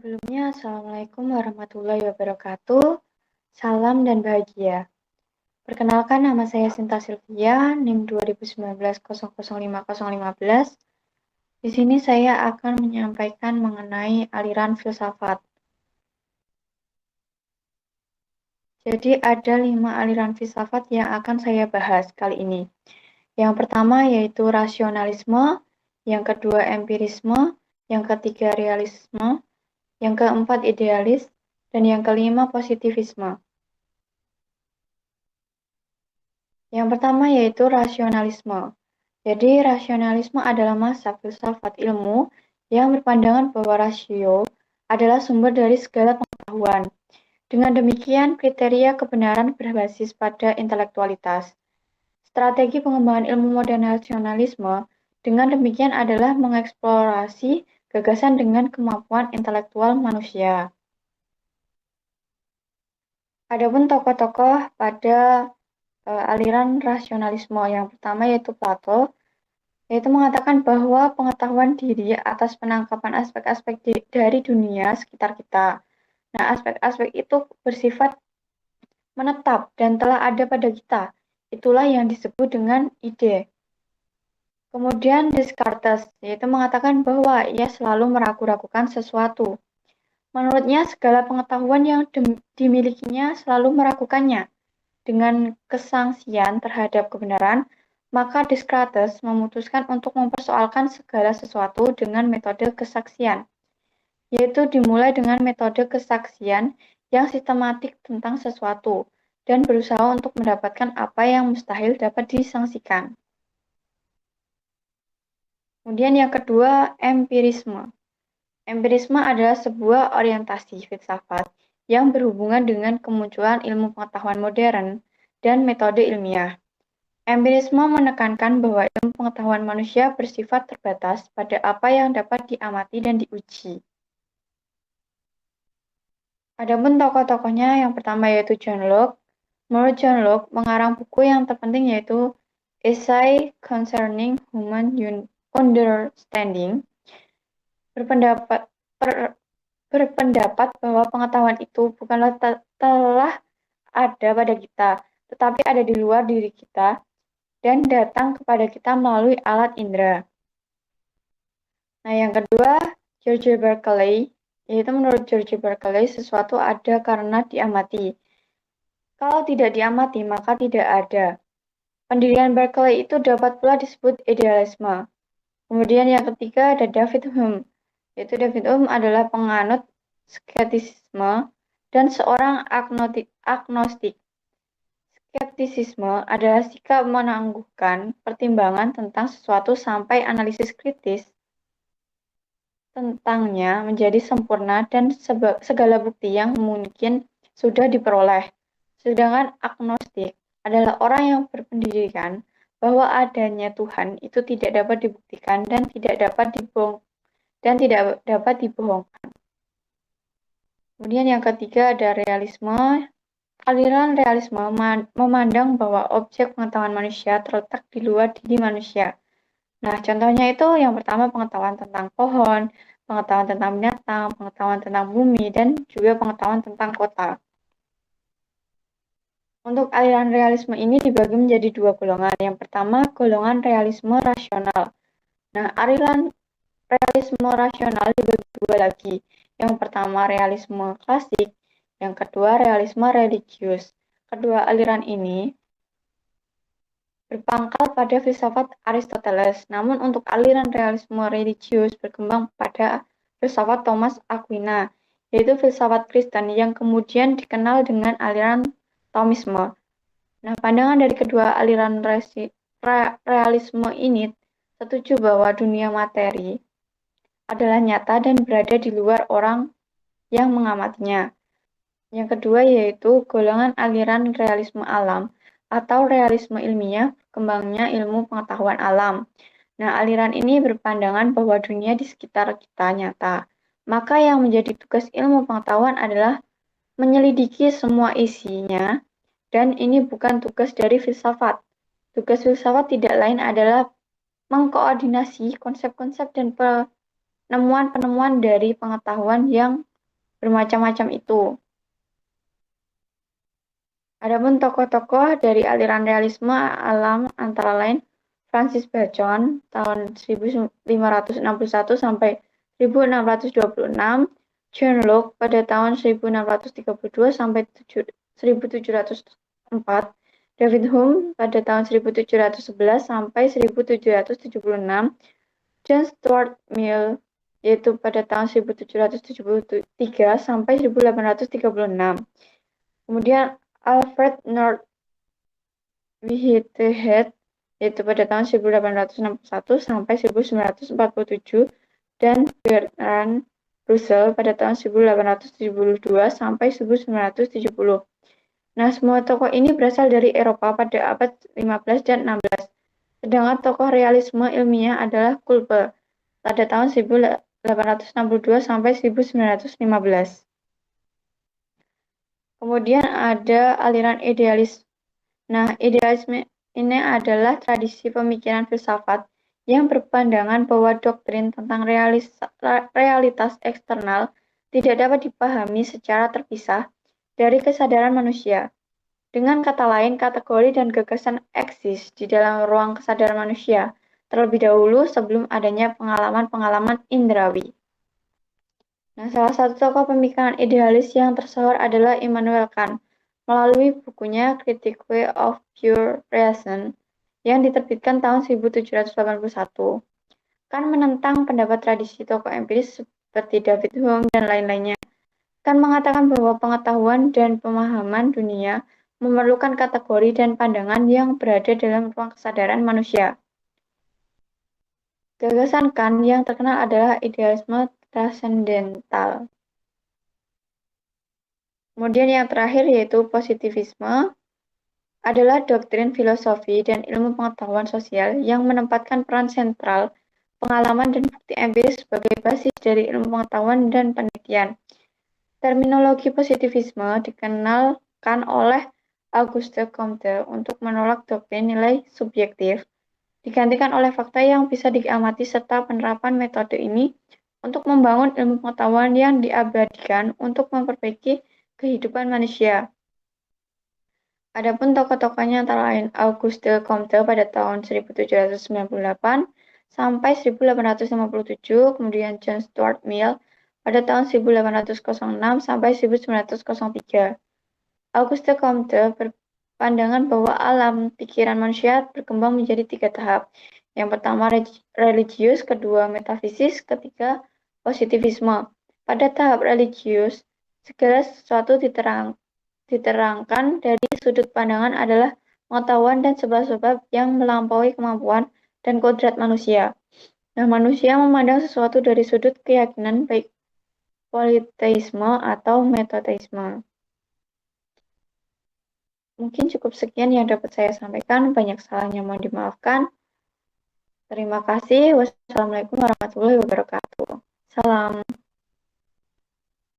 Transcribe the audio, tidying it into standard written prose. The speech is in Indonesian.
Sebelumnya, Assalamualaikum warahmatullahi wabarakatuh. Salam dan bahagia. Perkenalkan, nama saya Sinta Sylvia, NIM 2019 005015. Di sini saya akan menyampaikan mengenai aliran filsafat. Jadi ada 5 aliran filsafat yang akan saya bahas kali ini. Yang pertama yaitu rasionalisme, yang kedua empirisme, yang ketiga realisme, yang keempat idealis, dan yang kelima positivisme. Yang pertama yaitu rasionalisme. Jadi rasionalisme adalah masa filsafat ilmu yang berpandangan bahwa rasio adalah sumber dari segala pengetahuan. Dengan demikian, kriteria kebenaran berbasis pada intelektualitas. Strategi pengembangan ilmu modern rasionalisme dengan demikian adalah mengeksplorasi gagasan dengan kemampuan intelektual manusia. Adapun tokoh-tokoh pada aliran rasionalisme yang pertama yaitu Plato, yaitu mengatakan bahwa pengetahuan diri atas penangkapan aspek-aspek dari dunia sekitar kita. Nah, aspek-aspek itu bersifat menetap dan telah ada pada kita. Itulah yang disebut dengan ide. Kemudian Descartes, yaitu mengatakan bahwa ia selalu meragu-ragukan sesuatu. Menurutnya, segala pengetahuan yang dimilikinya selalu meragukannya. Dengan kesangsian terhadap kebenaran, maka Descartes memutuskan untuk mempersoalkan segala sesuatu dengan metode kesaksian, yaitu dimulai dengan metode kesaksian yang sistematik tentang sesuatu dan berusaha untuk mendapatkan apa yang mustahil dapat disangsikan. Kemudian yang kedua, empirisme. Empirisme adalah sebuah orientasi filsafat yang berhubungan dengan kemunculan ilmu pengetahuan modern dan metode ilmiah. Empirisme menekankan bahwa ilmu pengetahuan manusia bersifat terbatas pada apa yang dapat diamati dan diuji. Adapun tokoh-tokohnya yang pertama yaitu John Locke. Menurut John Locke, mengarang buku yang terpenting yaitu Essay Concerning Human Understanding, berpendapat bahwa pengetahuan itu bukanlah telah ada pada kita, tetapi ada di luar diri kita dan datang kepada kita melalui alat indera. Nah, yang kedua, George Berkeley, yaitu menurut George Berkeley, sesuatu ada karena diamati. Kalau tidak diamati, maka tidak ada. Pendirian Berkeley itu dapat pula disebut idealisme. Kemudian yang ketiga ada David Hume, yaitu David Hume adalah penganut skeptisisme dan seorang agnostik. Skeptisisme adalah sikap menangguhkan pertimbangan tentang sesuatu sampai analisis kritis tentangnya menjadi sempurna dan segala bukti yang mungkin sudah diperoleh. Sedangkan agnostik adalah orang yang berpendidikan bahwa adanya Tuhan itu tidak dapat dibuktikan dan tidak dapat dibohongkan. Kemudian yang ketiga ada realisme. Aliran realisme memandang bahwa objek pengetahuan manusia terletak di luar diri manusia. Nah, contohnya itu yang pertama pengetahuan tentang pohon, pengetahuan tentang binatang, pengetahuan tentang bumi, dan juga pengetahuan tentang kota. Untuk aliran realisme ini dibagi menjadi dua golongan. Yang pertama, golongan realisme rasional. Nah, aliran realisme rasional dibagi dua lagi. Yang pertama, realisme klasik. Yang kedua, realisme religius. Kedua aliran ini berpangkal pada filsafat Aristoteles. Namun untuk aliran realisme religius berkembang pada filsafat Thomas Aquina, yaitu filsafat Kristen yang kemudian dikenal dengan aliran Thomisme. Nah, pandangan dari kedua aliran realisme ini setuju bahwa dunia materi adalah nyata dan berada di luar orang yang mengamatinya. Yang kedua yaitu golongan aliran realisme alam atau realisme ilmiah, berkembangnya ilmu pengetahuan alam. Nah, aliran ini berpandangan bahwa dunia di sekitar kita nyata. Maka yang menjadi tugas ilmu pengetahuan adalah menyelidiki semua isinya, dan ini bukan tugas dari filsafat. Tugas filsafat tidak lain adalah mengkoordinasi konsep-konsep dan penemuan-penemuan dari pengetahuan yang bermacam-macam itu. Adapun tokoh-tokoh dari aliran realisme alam antara lain Francis Bacon tahun 1561 sampai 1626, John Locke pada tahun 1632 sampai 1704, David Hume pada tahun 1711 sampai 1776, John Stuart Mill yaitu pada tahun 1773 sampai 1836. Kemudian Alfred North Whitehead yaitu pada tahun 1861 sampai 1947 dan Bertrand Russell pada tahun 1872 sampai 1970. Nah, semua tokoh ini berasal dari Eropa pada abad 15 dan 16. Sedangkan tokoh realisme ilmiah adalah Kulpe pada tahun 1862 sampai 1915. Kemudian ada aliran idealis. Nah, idealisme ini adalah tradisi pemikiran filsafat yang berpandangan bahwa doktrin tentang realitas eksternal tidak dapat dipahami secara terpisah dari kesadaran manusia. Dengan kata lain, kategori dan gagasan eksis di dalam ruang kesadaran manusia terlebih dahulu sebelum adanya pengalaman-pengalaman indrawi. Nah, salah satu tokoh pemikiran idealis yang tersohor adalah Immanuel Kant melalui bukunya Critique of Pure Reason yang diterbitkan tahun 1781. Kant menentang pendapat tradisi tokoh empiris seperti David Hume dan lain-lainnya. Kant mengatakan bahwa pengetahuan dan pemahaman dunia memerlukan kategori dan pandangan yang berada dalam ruang kesadaran manusia. Gagasan Kant yang terkenal adalah idealisme transendental. Kemudian yang terakhir yaitu positivisme adalah doktrin filosofi dan ilmu pengetahuan sosial yang menempatkan peran sentral pengalaman dan bukti empiris sebagai basis dari ilmu pengetahuan dan penelitian. Terminologi positivisme dikenalkan oleh Auguste Comte untuk menolak doktrin nilai subjektif, digantikan oleh fakta yang bisa diamati serta penerapan metode ini untuk membangun ilmu pengetahuan yang diabadikan untuk memperbaiki kehidupan manusia. Adapun tokoh-tokohnya antara lain Auguste Comte pada tahun 1798 sampai 1857, kemudian John Stuart Mill pada tahun 1806 sampai 1903. Auguste Comte berpandangan bahwa alam pikiran manusia berkembang menjadi 3 tahap. Yang pertama religius, kedua metafisis, ketiga positivisme. Pada tahap religius, segala sesuatu diterangkan dari sudut pandangan adalah pengetahuan dan sebab-sebab yang melampaui kemampuan dan kodrat manusia. Nah, manusia memandang sesuatu dari sudut keyakinan baik politeisme atau metoteisme. Mungkin cukup sekian yang dapat saya sampaikan. Banyak salahnya mohon dimaafkan. Terima kasih. Wassalamualaikum warahmatullahi wabarakatuh. Salam.